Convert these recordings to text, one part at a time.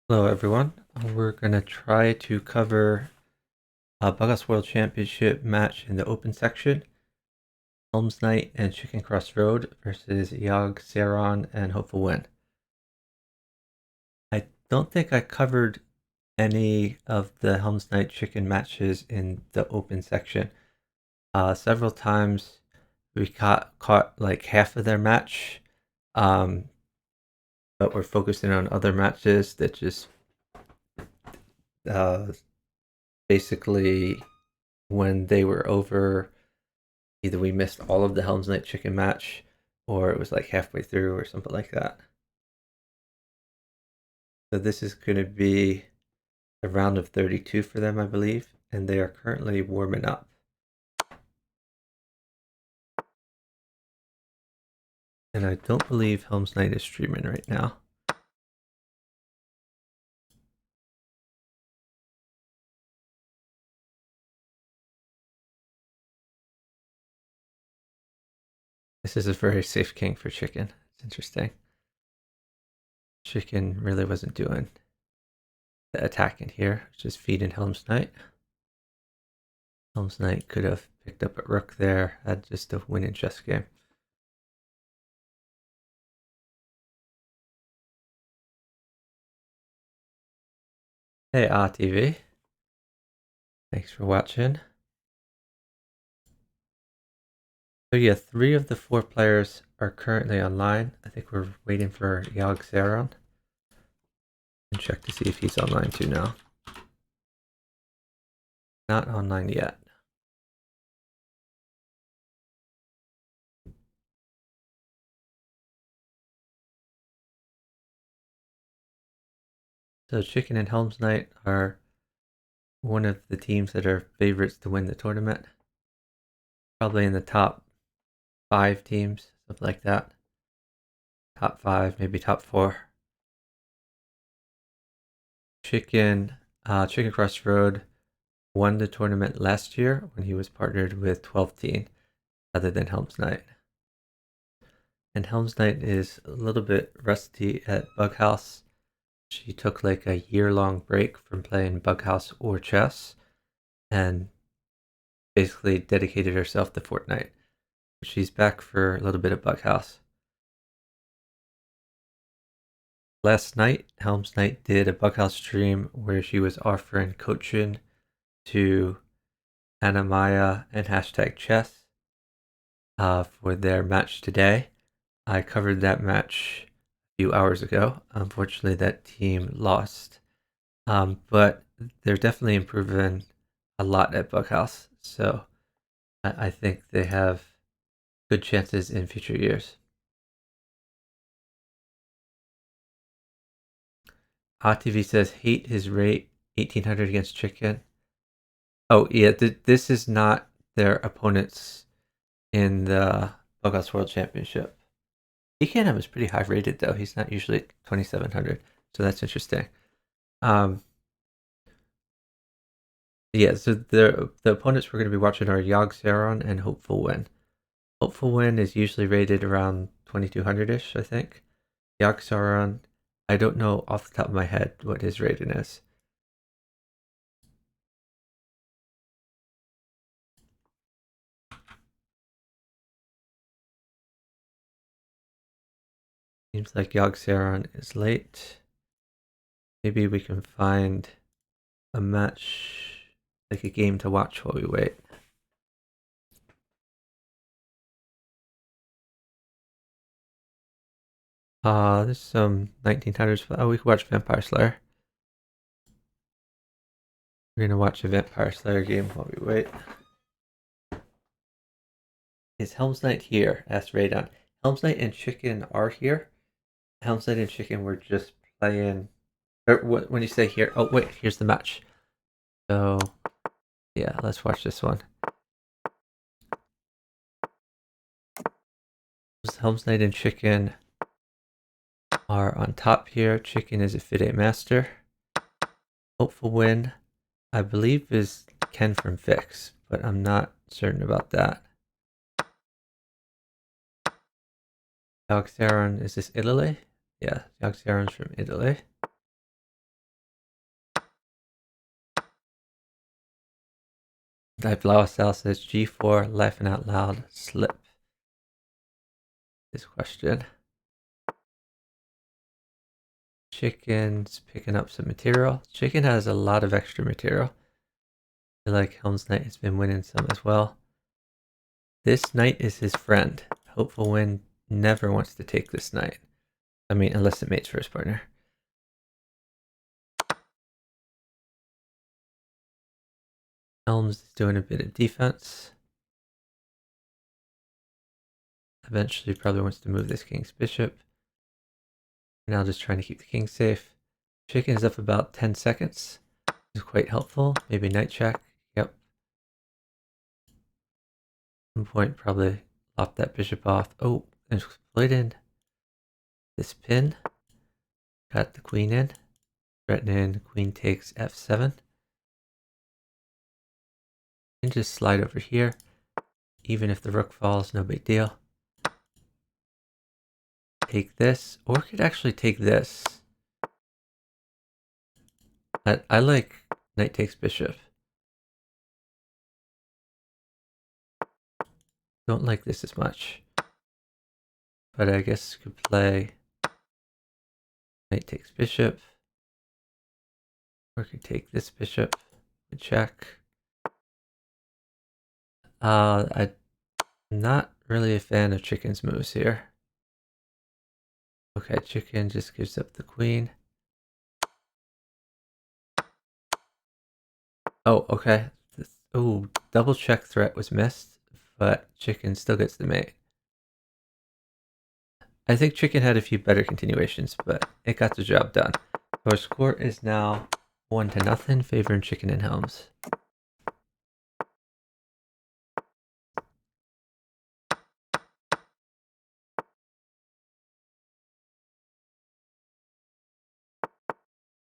Hello everyone, we're going to try to cover a BWC World Championship match in the open section. helmsknight and chickencrossroad versus YoggSaron and HopefulWin. I don't think I covered any of the helmsknight chicken matches in the open section. Several times we caught like half of their match, but we're focusing on other matches that just basically when they were over, either we missed all of the helmsknight chicken match or it was like halfway through or something like that. So this is going to be a round of 32 for them, I believe, and they are currently warming up. And I don't believe helmsknight is streaming right now. This is a very safe king for chicken. It's interesting. Chicken really wasn't doing the attacking here, just feeding helmsknight. helmsknight could have picked up a rook there, had just a winning chess game. Hey, RTV. Thanks for watching. So yeah, 3 of the 4 players are currently online. I think we're waiting for YoggSaron. And check to see if he's online too now. Not online yet. So Chicken and helmsknight are one of the teams that are favorites to win the tournament. Probably in the top 5 teams, something like that. Top 5, maybe top 4. Chickencrossroad won the tournament last year when he was partnered with 12teen, other than helmsknight. And helmsknight is a little bit rusty at Bughouse. She took like a year-long break from playing Bughouse or chess and basically dedicated herself to Fortnite. She's back for a little bit of Bughouse. Last night, helmsknight did a Bughouse stream where she was offering coaching to Anamaya and #chess for their match today. I covered that match a few hours ago. Unfortunately, that team lost. But they're definitely improving a lot at Bughouse. So I think they have good chances in future years. TV says hate his rate 1800 against chicken. Oh yeah, this is not their opponents in the Bughouse World Championship. EKNM is pretty high rated though. He's not usually 2700, so that's interesting. Yeah, so the opponents we're going to be watching are YoggSaron and HopefulWin. HopefulWin is usually rated around 2200-ish, I think. YoggSaron, I don't know off the top of my head what his rating is. Seems like YoggSaron is late. Maybe we can find a match, like a game to watch while we wait. There's some 1900s. Oh, we can watch Vampire Slayer. We're gonna watch a Vampire Slayer game while we wait. Is helmsknight here? Asked Radon. helmsknight and Chicken are here. helmsknight and Chicken were just playing. Or when you say here, oh wait, here's the match. So yeah, let's watch this one. helmsknight and Chicken are on top here. Chicken is a FIDE master. HopefulWin, I believe, is Ken from Fix, but I'm not certain about that. YoggSaron, is this Italy? Yeah, YoggSaron's from Italy. Diblaucel says G4, laughing out loud, slip. This question. Chicken's picking up some material. Chicken has a lot of extra material. I feel like helmsknight has been winning some as well. This knight is his friend. HopefulWin never wants to take this knight. I mean, unless it mates for his partner. Helms is doing a bit of defense. Eventually probably wants to move this king's bishop. Now just trying to keep the king safe. Chicken is up about 10 seconds. This is quite helpful. Maybe knight check. Yep. At some point probably lop that bishop off. Oh, and split in this pin. Got the queen in. Threatening queen takes f7. And just slide over here. Even if the rook falls, no big deal. Take this, or could actually take this. I like knight takes bishop. Don't like this as much. But I guess could play knight takes bishop. Or could take this bishop and check. I'm not really a fan of chicken's moves here. Okay, chicken just gives up the queen. Oh, okay. Oh, double check threat was missed, but chicken still gets the mate. I think chicken had a few better continuations, but it got the job done. So our score is now 1-0, favoring chicken and Helms.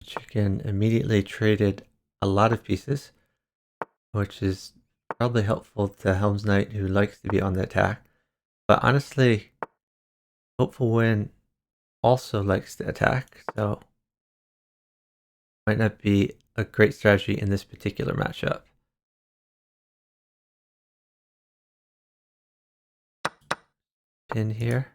Chicken immediately traded a lot of pieces, which is probably helpful to helmsknight who likes to be on the attack. But honestly, HopefulWin also likes to attack, so might not be a great strategy in this particular matchup. Pin here.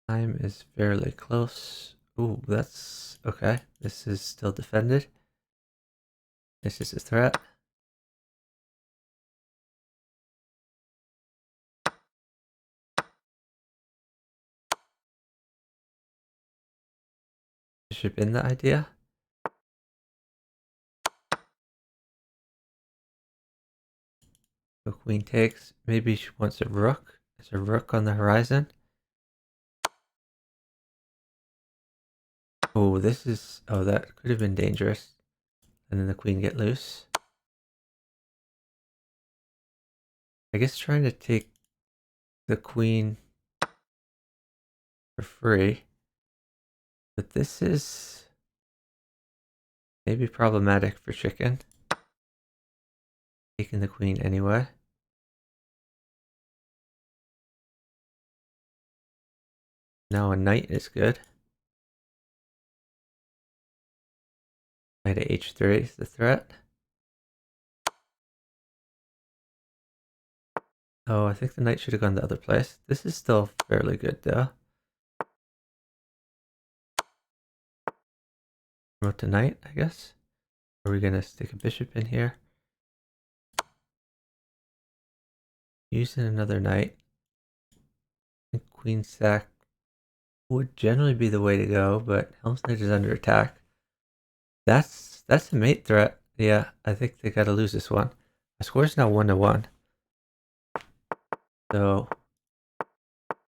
Time is fairly close. Ooh, that's okay. This is still defended. This is a threat. Bishop in the idea. So queen takes. Maybe she wants a rook. There's a rook on the horizon. Oh, this is... Oh, that could have been dangerous. And then the queen get loose. I guess trying to take the queen for free. But this is maybe problematic for chicken. Taking the queen anyway. Now a knight is good. Knight at h3 is the threat. Oh, I think the knight should have gone the other place. This is still fairly good though. Promote to knight, I guess. Are we gonna stick a bishop in here? Using another knight. I think queen sack would generally be the way to go, but helmsknight is under attack. That's a mate threat. Yeah, I think they gotta lose this one. My score is now 1-1. So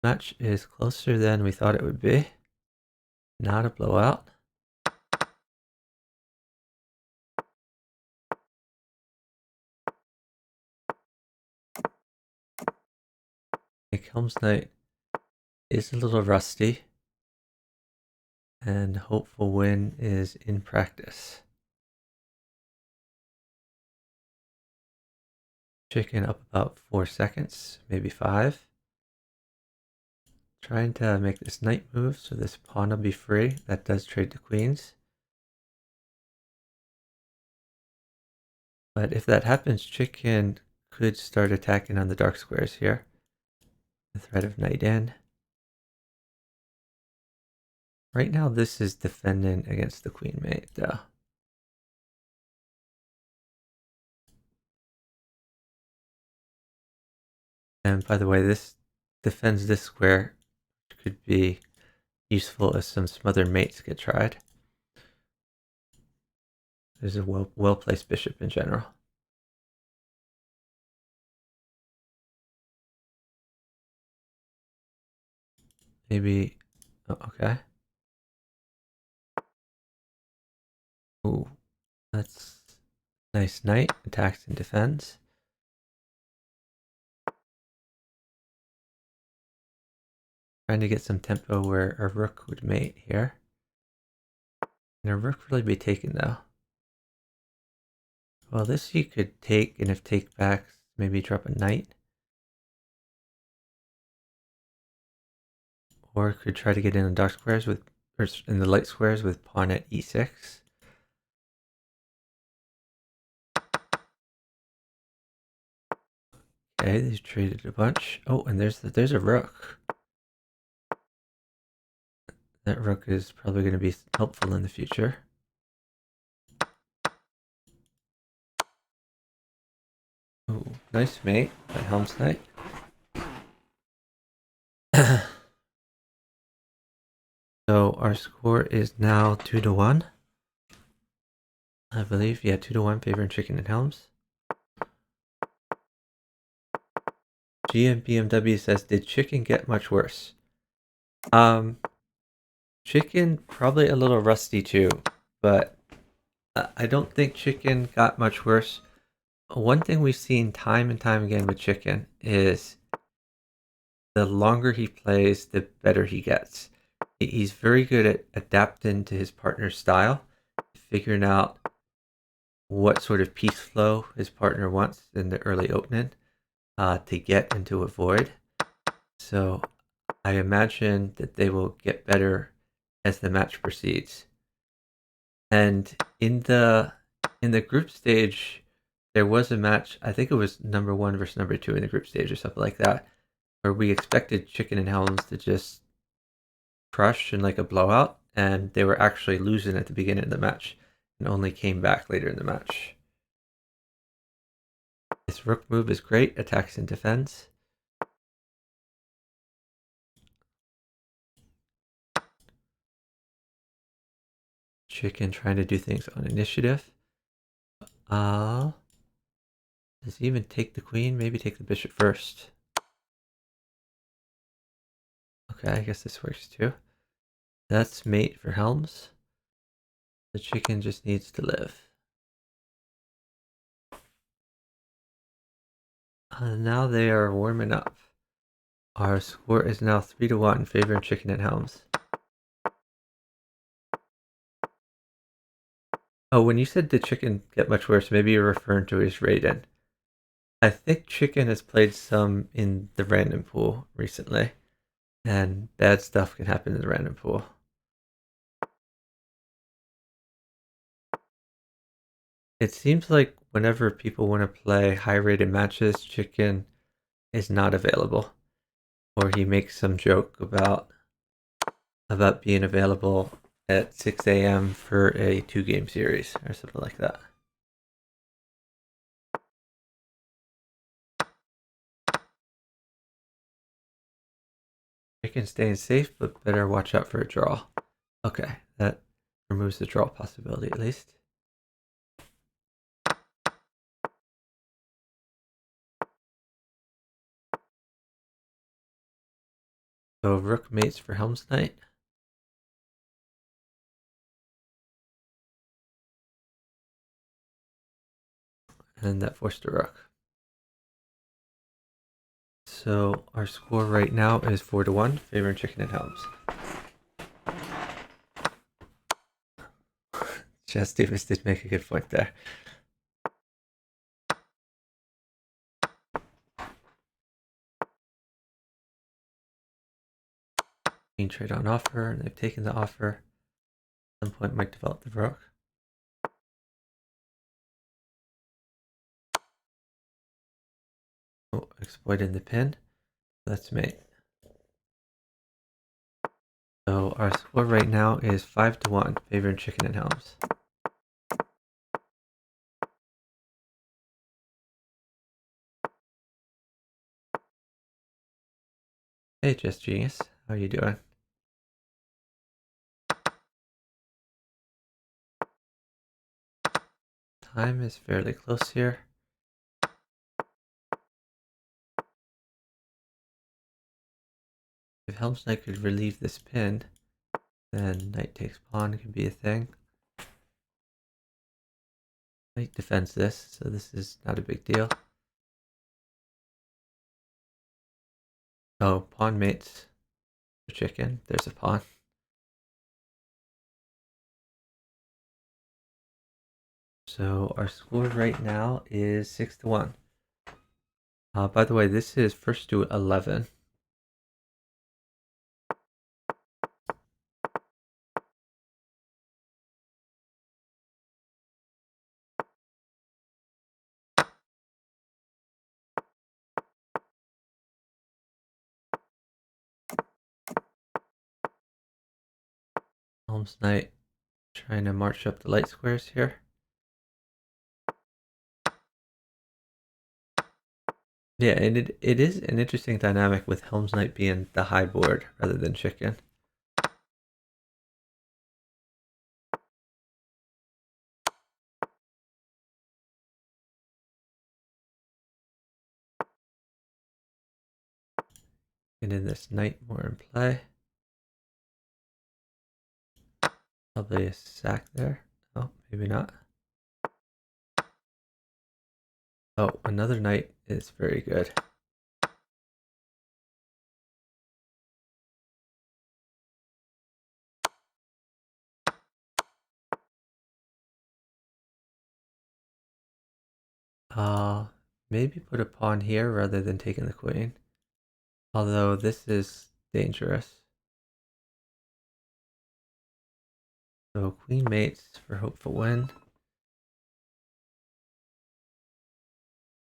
match is closer than we thought it would be. Not a blowout. I think helmsknight is a little rusty. And HopefulWin is in practice. Chicken up about 4 seconds, maybe 5. Trying to make this knight move so this pawn will be free. That does trade the queens. But if that happens, chicken could start attacking on the dark squares here. The threat of knight in. Right now, this is defending against the queen mate, though. And by the way, this defends this square, which could be useful as some smothered mates get tried. There's a well-placed bishop in general. Maybe, oh, okay. Ooh, that's nice knight, attacks and defends. Trying to get some tempo where a rook would mate here. Can a rook really be taken though? Well, this you could take, and if take backs, maybe drop a knight. Or could try to get in the dark squares with, or in the light squares with pawn at e6. Okay, they've traded a bunch. Oh, and there's a rook. That rook is probably going to be helpful in the future. Oh, nice mate by helmsknight. So our score is now 2-1. I believe, yeah, 2-1 favoring chicken and helms. GM says, did chicken get much worse? Chicken probably a little rusty too, but I don't think chicken got much worse. One thing we've seen time and time again with chicken is the longer he plays, the better he gets. He's very good at adapting to his partner's style, figuring out what sort of piece flow his partner wants in the early opening to get and to avoid. So I imagine that they will get better as the match proceeds. And in the group stage, there was a match, I think it was number 1 versus number 2 in the group stage or something like that, where we expected chicken and helms to just crush in like a blowout, and they were actually losing at the beginning of the match and only came back later in the match. This rook move is great, attacks and defends. Chicken trying to do things on initiative. Does he even take the queen? Maybe take the bishop first. Okay, I guess this works too. That's mate for helms. The chicken just needs to live. Now they are warming up. Our score is now 3-1, favoring chicken and helms. Oh, when you said did chicken get much worse, maybe you're referring to his raid-in. I think chicken has played some in the random pool recently, and bad stuff can happen in the random pool. It seems like whenever people want to play high-rated matches, chicken is not available, or he makes some joke about being available at 6 a.m. for a 2-game series or something like that. Chicken staying safe, but better watch out for a draw. Okay, that removes the draw possibility at least. So rook mates for helmsknight. And that forced a rook. So our score right now is 4-1, favoring chicken and helms. Chess Davis did make a good point there. Queen trade on offer, and they've taken the offer. At some point might develop the rook. Oh, exploited the pin. Let's mate. So our score right now is 5-1, favoring chicken and Helms. Hey, Just Genius, how you doing? Time is fairly close here. If Helm's Knight could relieve this pin, then knight takes pawn could be a thing. Knight defends this, so this is not a big deal. Oh, pawn mates for chicken. There's a pawn. So our score right now is 6-1. By the way, this is first to 11. Helm's Knight trying to march up the light squares here. Yeah, and it is an interesting dynamic with Helm's Knight being the high board rather than chicken. Getting this knight more in play. Probably a sack there. Oh, maybe not. Oh, another knight is very good. Maybe put a pawn here rather than taking the queen. Although this is dangerous. So queen mates for hopeful win.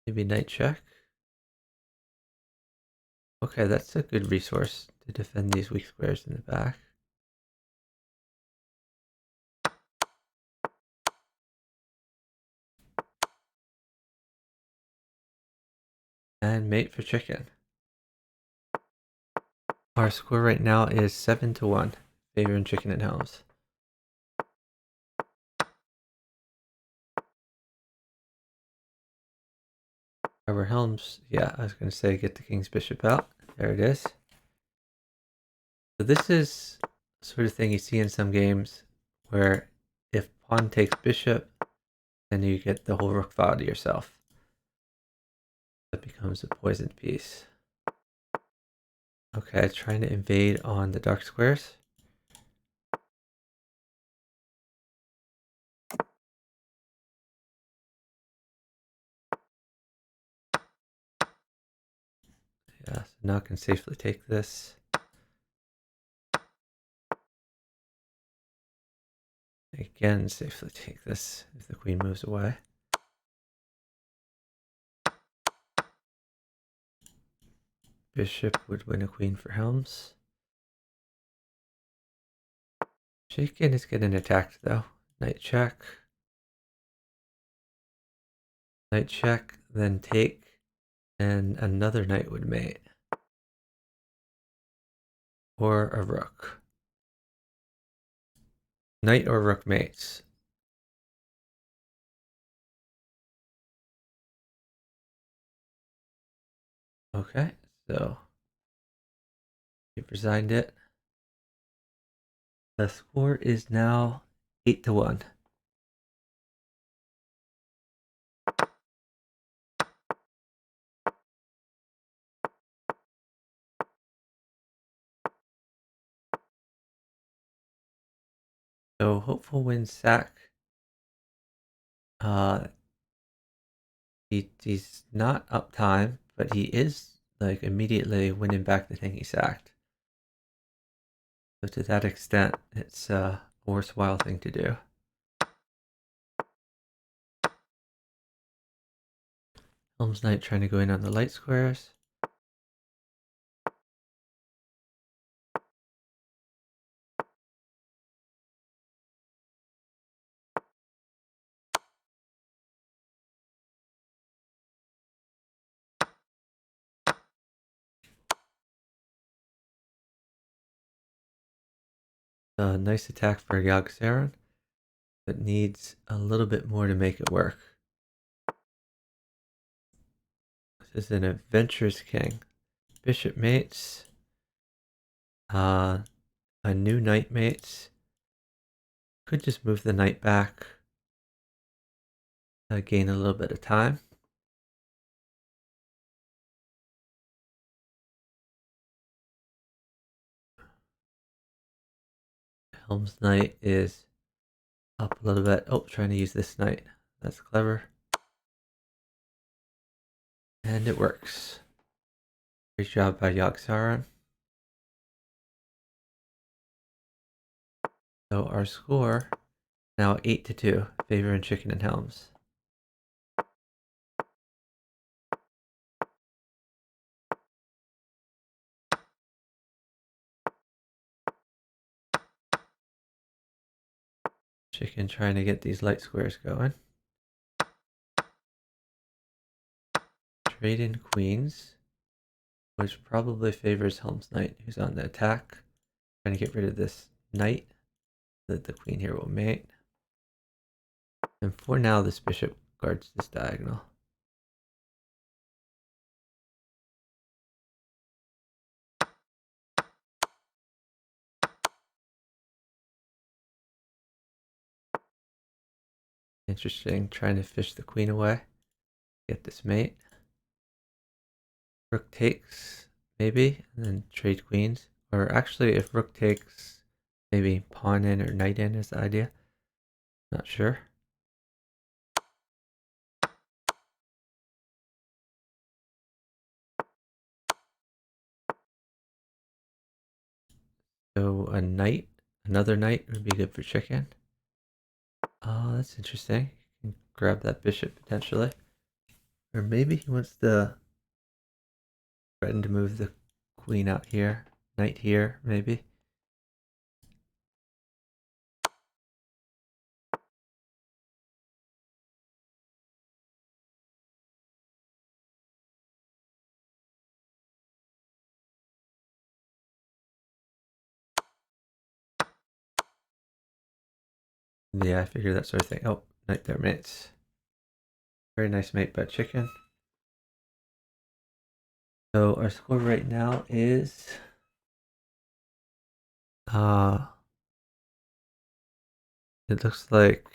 Maybe knight check. Okay, that's a good resource to defend these weak squares in the back. And mate for chicken. Our score right now is 7-1, favoring chicken and Helms. Over Helms, yeah, I was going to say get the king's bishop out. There it is. So this is sort of thing you see in some games where if pawn takes bishop, then you get the whole rook file to yourself. That becomes a poisoned piece. Okay, trying to invade on the dark squares. Yeah, so now I can safely take this. Again, safely take this if the queen moves away. Bishop would win a queen for Helms. Chicken is getting attacked though. Knight check. Knight check, then take, and another knight would mate. Or a rook. Knight or rook mates. Okay, so you've resigned it. The score is now 8-1. So hopeful wins sack. He's not up time, but he is like immediately winning back the thing he sacked. So to that extent, it's a worthwhile thing to do. helmsknight trying to go in on the light squares. A nice attack for YoggSaron, but needs a little bit more to make it work. This is an adventurous king. Bishop mates. A new knight mates. Could just move the knight back. Gain a little bit of time. helmsknight is up a little bit. Oh, trying to use this knight. That's clever. And it works. Great job by YoggSaron. So our score now 8-2, favoring chicken and helms. Chicken trying to get these light squares going. Trade in queens, which probably favors helmsknight, who's on the attack. Trying to get rid of this knight so that the queen here will mate. And for now, this bishop guards this diagonal. Interesting, trying to fish the queen away. Get this mate. Rook takes, maybe, and then trade queens. Or actually, if rook takes, maybe pawn in or knight in is the idea. Not sure. So a knight, another knight would be good for chicken. Oh, that's interesting. You can grab that bishop potentially. Or maybe he wants to threaten to move the queen out here. Knight here, maybe. Yeah, I figured that sort of thing. Oh, knight there mates. Very nice mate by chicken. So our score right now is it looks like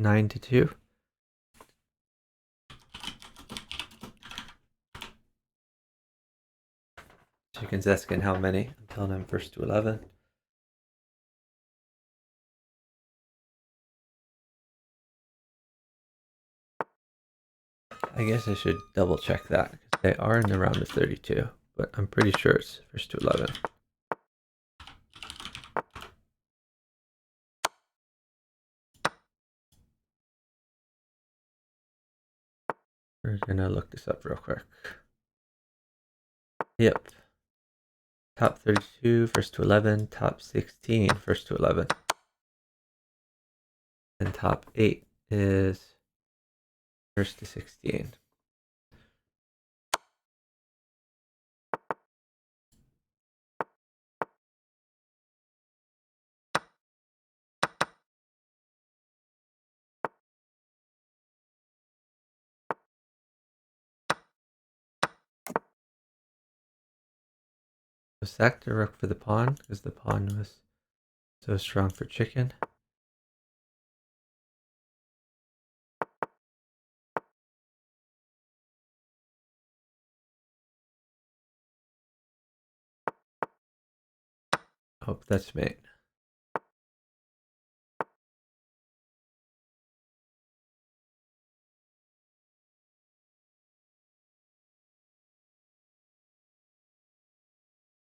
9-2. Chicken's asking how many. I'm telling him first to 11. I guess I should double check that because they are in the round of 32, but I'm pretty sure it's first to 11. We're gonna look this up real quick. Yep. Top 32, first to 11. Top 16, first to 11. And top 8 is first to 16. So sack the rook for the pawn because the pawn was so strong for chicken. Oh, that's mate.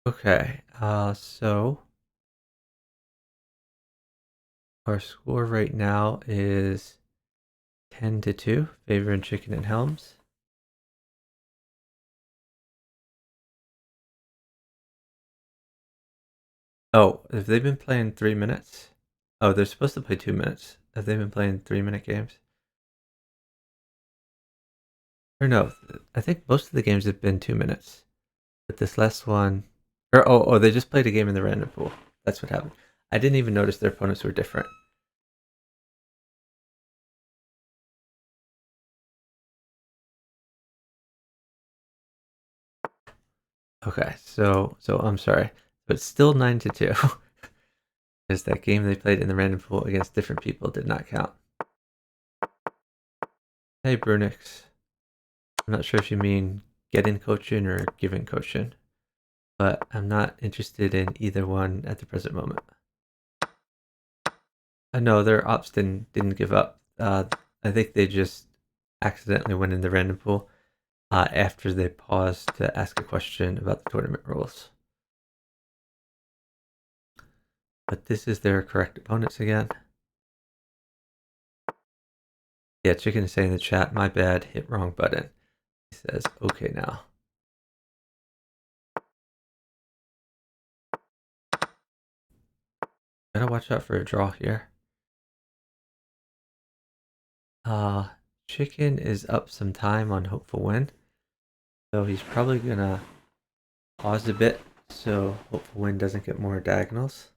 Okay, so Our score right now is 10-2, favoring Chicken and Helms. Oh, have they been playing 3 minutes? Oh, they're supposed to play 2 minutes. Have they been playing 3-minute games? Or no, I think most of the games have been 2 minutes. But this last one, or they just played a game in the random pool. That's what happened. I didn't even notice their opponents were different. Okay, so I'm sorry, but still 9-2. Because that game they played in the random pool against different people did not count. Hey, Brunix. I'm not sure if you mean getting coaching or giving coaching, but I'm not interested in either one at the present moment. I know their ops didn't give up. I think they just accidentally went in the random pool after they paused to ask a question about the tournament rules. But this is their correct opponents again. Yeah, Chicken is saying in the chat, my bad, hit wrong button. He says, okay now. Gotta watch out for a draw here. Chicken is up some time on HopefulWin. So he's probably gonna pause a bit so HopefulWin doesn't get more diagonals.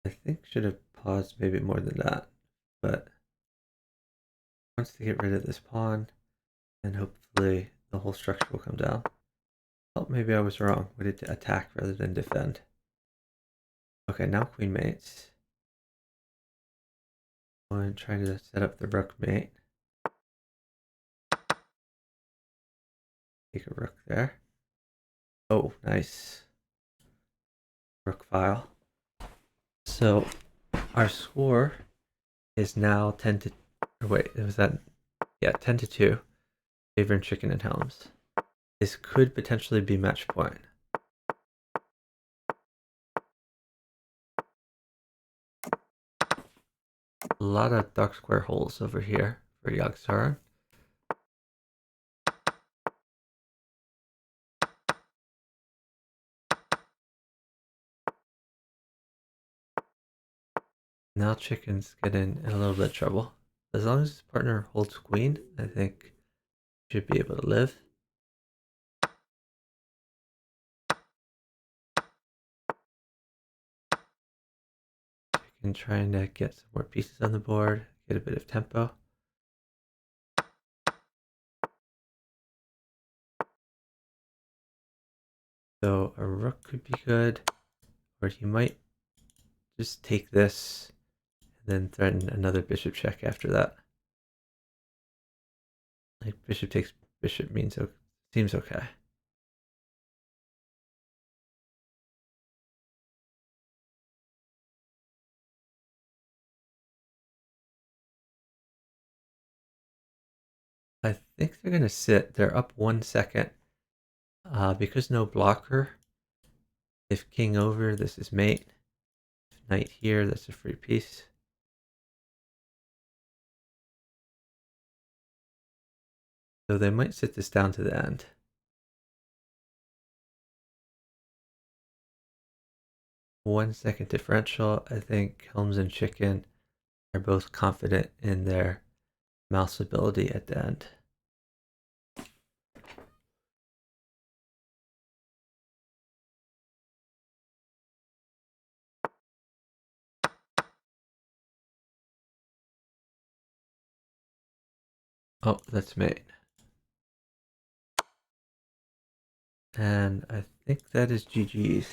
I think should have paused maybe more than that, but wants to get rid of this pawn, and hopefully the whole structure will come down. Oh, maybe I was wrong. We did attack rather than defend. Okay, now queen mates. I'm trying to set up the rook mate. Take a rook there. Oh, nice. Rook file. So our score is now 10-, or wait, was that? Yeah, 10-2, favoring Chicken and Helms. This could potentially be match point. A lot of dark square holes over here for YoggSaron. Now Chicken's getting in a little bit of trouble. As long as his partner holds queen, I think he should be able to live. Chicken trying to get some more pieces on the board, get a bit of tempo. So a rook could be good, or he might just take this and then threaten another bishop check after that. Like bishop takes bishop seems okay. I think they're gonna sit. They're up 1 second. Because no blocker. If king over, this is mate. If knight here, that's a free piece. So they might sit this down to the end. One second differential. I think Helms and Chicken are both confident in their mouse ability at the end. Oh, that's mate. And I think that is GG's.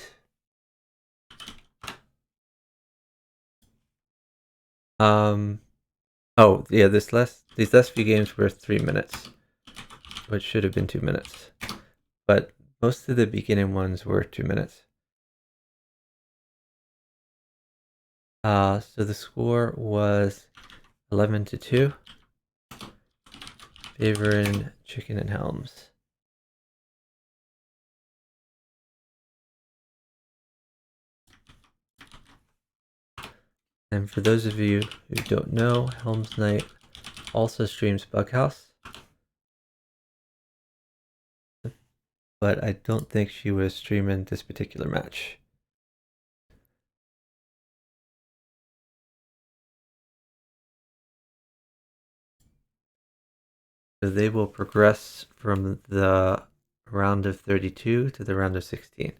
Oh yeah, these last few games were 3 minutes, which should have been 2 minutes. But most of the beginning ones were 2 minutes. So the score was 11-2, favoring chicken and Helms. And for those of you who don't know, helmsknight also streams Bughouse, but I don't think she was streaming this particular match. So they will progress from the round of 32 to the round of 16.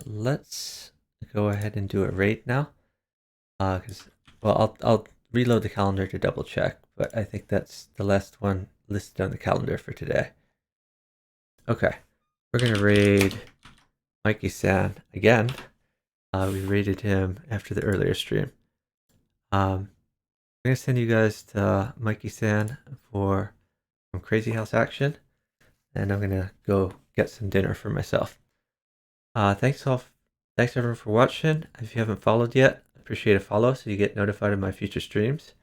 Let's go ahead and do a raid now. Well, I'll reload the calendar to double check, but I think that's the last one listed on the calendar for today. Okay, we're gonna raid YoggSaron again. We raided him after the earlier stream. I'm gonna send you guys to YoggSaron for some crazy house action, and I'm gonna go get some dinner for myself. Thanks everyone for watching. If you haven't followed yet, appreciate a follow so you get notified of my future streams.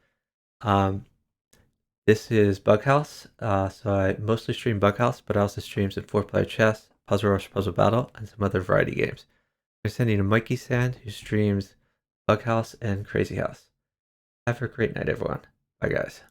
This is Bughouse, so I mostly stream Bughouse, but I also stream some 4-player chess, Puzzle Rush, Puzzle Battle, and some other variety games. I'm sending to YoggSaron, who streams Bughouse and Crazy House. Have a great night, everyone. Bye, guys.